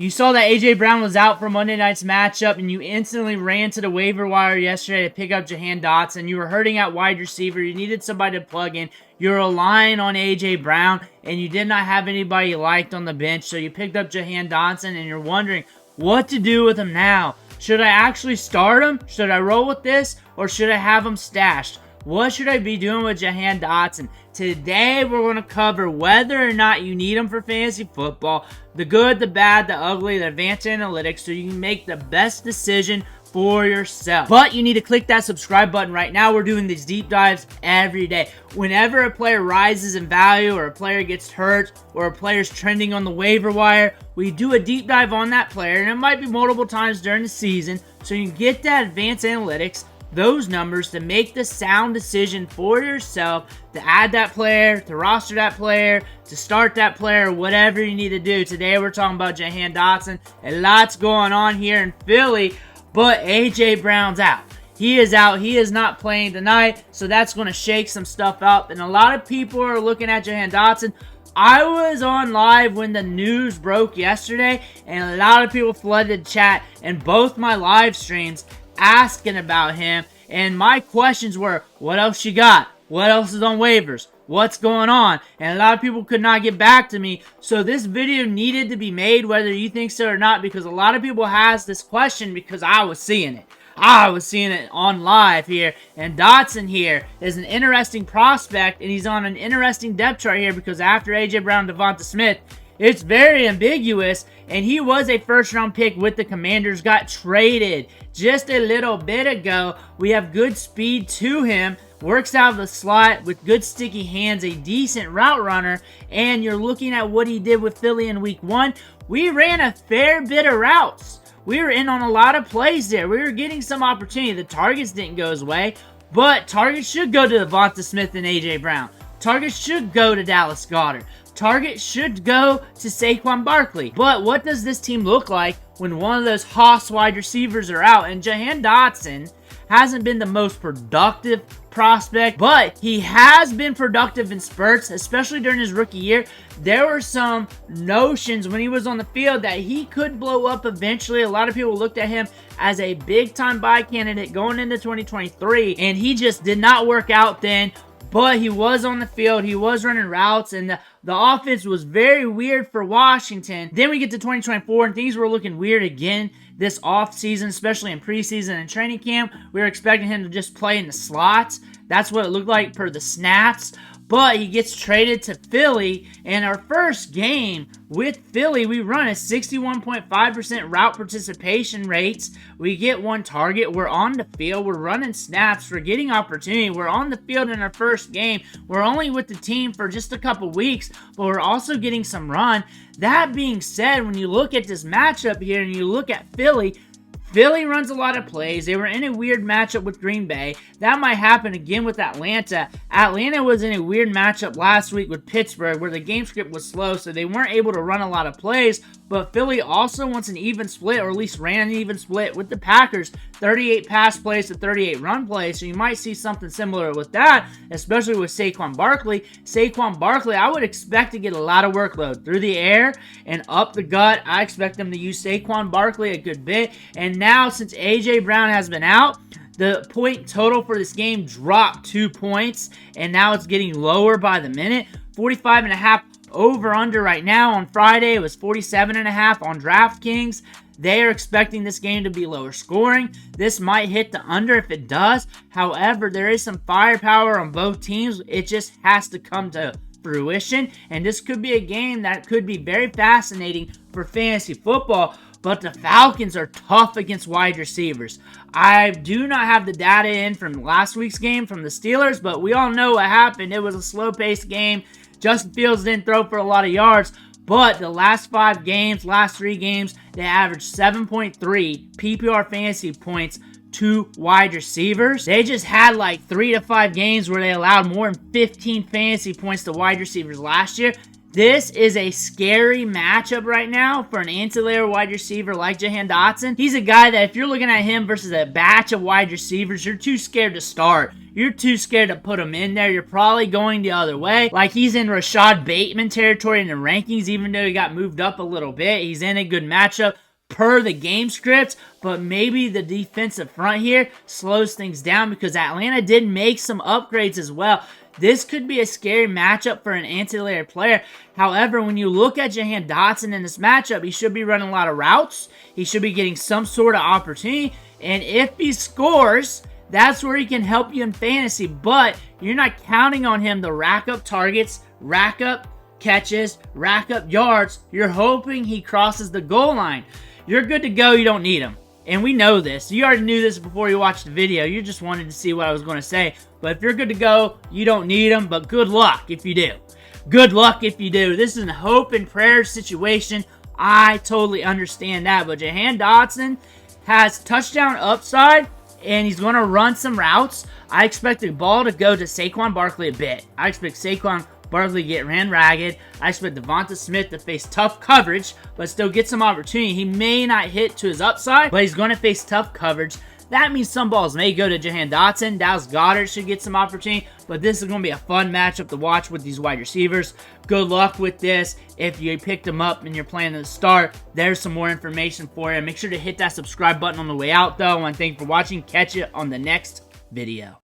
You saw that A.J. Brown was out for Monday night's matchup, and you instantly ran to the waiver wire yesterday to pick up Jahan Dotson. You were hurting at wide receiver. You needed somebody to plug in. You were relying on A.J. Brown, and you did not have anybody you liked on the bench, so you picked up Jahan Dotson, and you're wondering what to do with him now. Should I actually start him? Should I roll with this? Or should I have him stashed? What should I be doing with Jahan Dotson? Today, we're going to cover whether or not you need him for fantasy football, the good, the bad, the ugly, the advanced analytics, so you can make the best decision for yourself. But you need to click that subscribe button right now. We're doing these deep dives every day. Whenever a player rises in value, or a player gets hurt, or a player's trending on the waiver wire, we do a deep dive on that player, and it might be multiple times during the season, so you can get that advanced analytics, those numbers, to make the sound decision for yourself, to add that player, to roster that player, to start that player, whatever you need to do. Today we're talking about Jahan Dotson. A lot's going on here in Philly, but A.J. Brown's out. He is out. He is not playing tonight, so that's going to shake some stuff up. And a lot of people are looking at Jahan Dotson. I was on live when the news broke yesterday, and a lot of people flooded the chat and both my live streams asking about him, and my questions were, what else you got? What else is on waivers? What's going on? And a lot of people could not get back to me, so this video needed to be made, whether you think so or not, because a lot of people has this question, because I was seeing it. I was seeing it on live here, and Dotson here is an interesting prospect, and he's on an interesting depth chart here, because after A.J. Brown and Devonta Smith, it's very ambiguous, and he was a first-round pick with the Commanders, got traded just a little bit ago. We have good speed to him, works out of the slot with good sticky hands, a decent route runner, and you're looking at what he did with Philly in week 1. We ran a fair bit of routes. We were in on a lot of plays there. We were getting some opportunity. The targets didn't go his way, but targets should go to Devonta Smith and A.J. Brown. Targets should go to Dallas Goedert. Target should go to Saquon Barkley. But what does this team look like when one of those Haas wide receivers are out? And Jahan Dotson hasn't been the most productive prospect, but he has been productive in spurts, especially during his rookie year. There were some notions when he was on the field that he could blow up eventually. A lot of people looked at him as a big-time buy candidate going into 2023, and he just did not work out then. But he was on the field, he was running routes, and the offense was very weird for Washington. Then we get to 2024, and things were looking weird again this offseason, especially in preseason and training camp. We were expecting him to just play in the slots. That's what it looked like per the snaps. But he gets traded to Philly, and our first game with Philly, we run a 61.5% route participation rates. We get one target. We're on the field. We're running snaps. We're getting opportunity. We're on the field in our first game. We're only with the team for just a couple weeks, but we're also getting some run. That being said, when you look at this matchup here and you look at Philly runs a lot of plays. They were in a weird matchup with Green Bay. That might happen again with Atlanta. Atlanta was in a weird matchup last week with Pittsburgh where the game script was slow, so they weren't able to run a lot of plays. But Philly also wants an even split, or at least ran an even split with the Packers. 38 pass plays to 38 run plays, so you might see something similar with that, especially with Saquon Barkley. Saquon Barkley, I would expect to get a lot of workload through the air and up the gut. I expect them to use Saquon Barkley a good bit. And now, since A.J. Brown has been out, the point total for this game dropped 2 points, and now it's getting lower by the minute. 45.5 over-under right now. On Friday, it was 47.5 on DraftKings. They are expecting this game to be lower scoring. This might hit the under if it does. However, there is some firepower on both teams. It just has to come to fruition, and this could be a game that could be very fascinating for fantasy football. But the Falcons are tough against wide receivers. I do not have the data in from last week's game from the Steelers, but we all know what happened. It was a slow-paced game. Justin Fields didn't throw for a lot of yards, but the last 5 games, last 3 games, they averaged 7.3 PPR fantasy points to wide receivers. They just had like 3 to 5 games where they allowed more than 15 fantasy points to wide receivers last year. This is a scary matchup right now for an anti-layer wide receiver like Jahan Dotson. He's a guy that if you're looking at him versus a batch of wide receivers, you're too scared to start. You're too scared to put him in there. You're probably going the other way. Like he's in Rashad Bateman territory in the rankings, even though he got moved up a little bit. He's in a good matchup per the game script, but maybe the defensive front here slows things down because Atlanta did make some upgrades as well. This could be a scary matchup for an anti-layer player. However, when you look at Jahan Dotson in this matchup, he should be running a lot of routes. He should be getting some sort of opportunity. And if he scores, that's where he can help you in fantasy. But you're not counting on him to rack up targets, rack up catches, rack up yards. You're hoping he crosses the goal line. You're good to go. You don't need him. And we know this. You already knew this before you watched the video. You just wanted to see what I was going to say. But if you're good to go, you don't need him. But good luck if you do. Good luck if you do. This is a hope and prayer situation. I totally understand that. But Jahan Dotson has touchdown upside, and he's going to run some routes. I expect the ball to go to Saquon Barkley a bit. I expect Saquon Barkley get ran ragged. I expect Devonta Smith to face tough coverage, but still get some opportunity. He may not hit to his upside, but he's going to face tough coverage. That means some balls may go to Jahan Dotson. Dallas Goedert should get some opportunity, but this is going to be a fun matchup to watch with these wide receivers. Good luck with this. If you picked them up and you're planning to start, there's some more information for you. Make sure to hit that subscribe button on the way out, though. I want to thank you for watching. Catch you on the next video.